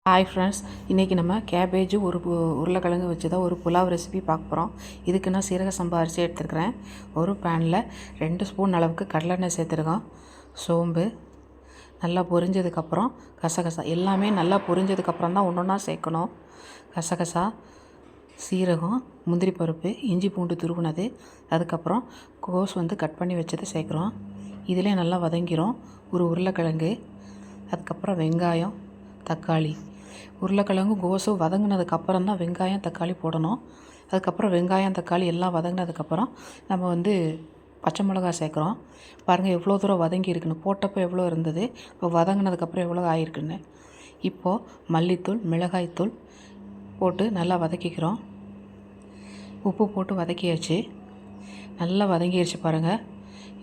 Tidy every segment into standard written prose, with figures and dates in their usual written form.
Hi friends, இன்றைக்கி நம்ம cabbage உருளைக்கிழங்கு வச்சு தான் ஒரு புலாவ் ரெசிபி பார்க்க போகிறோம். இதுக்கு நான் சீரக சம்பா அரிசி எடுத்துருக்கிறேன். ஒரு பேனில் 2 ஸ்பூன் அளவுக்கு கடலெண்ணெய் சேர்த்துருக்கோம். சோம்பு நல்லா பொரிஞ்சதுக்கப்புறம் கசகசா எல்லாமே நல்லா பொரிஞ்சதுக்கப்புறம் தான் ஒன்று ஒன்றா சேர்க்கணும். கசகசா, சீரகம், முந்திரி பருப்பு, இஞ்சி பூண்டு துருவினது, அதுக்கப்புறம் கோஸ் கட் பண்ணி வச்சது சேர்க்குறோம். இதிலே நல்லா வதங்கிரும். ஒரு உருளைக்கிழங்கு, அதுக்கப்புறம் வெங்காயம், தக்காளி. உருளைக்கிழங்கு கோஸும் வதங்கினதுக்கப்புறம் தான் வெங்காயம் தக்காளி போடணும். அதுக்கப்புறம் வெங்காயம் தக்காளி எல்லாம் வதங்கினதுக்கப்புறம் நம்ம பச்சை மிளகா சேர்க்குறோம். பாருங்கள் எவ்வளோ தூரம் வதங்கி இருக்குன்னு. போட்டப்போ எவ்வளோ இருந்தது, இப்போ வதங்கினதுக்கப்புறம் எவ்வளோ ஆகிருக்குன்னு. இப்போது மல்லித்தூள், மிளகாய்த்தூள் போட்டு நல்லா வதக்கிக்கிறோம். உப்பு போட்டு வதக்கியாச்சு. நல்லா வதங்கிடுச்சு பாருங்கள்.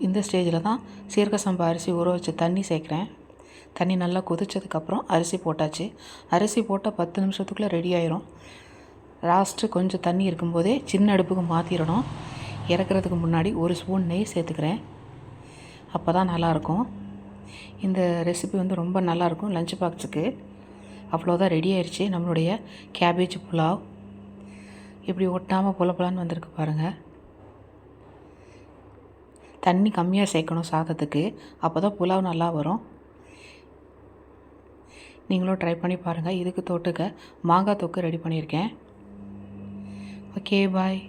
இந்த ஸ்டேஜில் தான் சீரக சம்பா அரிசி ஊற வச்சு தண்ணி சேர்க்குறேன். தண்ணி நல்லா கொதித்ததுக்கப்புறம் அரிசி போட்டாச்சு. அரிசி போட்டால் 10 நிமிஷத்துக்குள்ளே ரெடி ஆயிரும். லாஸ்ட்டு கொஞ்சம் தண்ணி இருக்கும்போதே சின்ன அடுப்புக்கு மாற்றிடணும். இறக்குறதுக்கு முன்னாடி 1 ஸ்பூன் நெய் சேர்த்துக்கிறேன். அப்போ தான் நல்லாயிருக்கும். இந்த ரெசிபி ரொம்ப நல்லாயிருக்கும் லஞ்ச் பாக்ஸுக்கு. அவ்வளோதான், ரெடி ஆயிடுச்சு நம்மளுடைய கேபேஜ் புலாவ். இப்படி ஒட்டாமல் பொலன்னு வந்திருக்கு பாருங்கள். தண்ணி கம்மியாக சேர்க்கணும் சாதத்துக்கு, அப்போ தான் புலாவ் நல்லா வரும். நீங்களும் ட்ரை பண்ணி பாருங்கள். இதுக்கு தொட்டுக்க மாங்காய் தொக்கு ரெடி பண்ணியிருக்கேன். ஓகே, பாய்.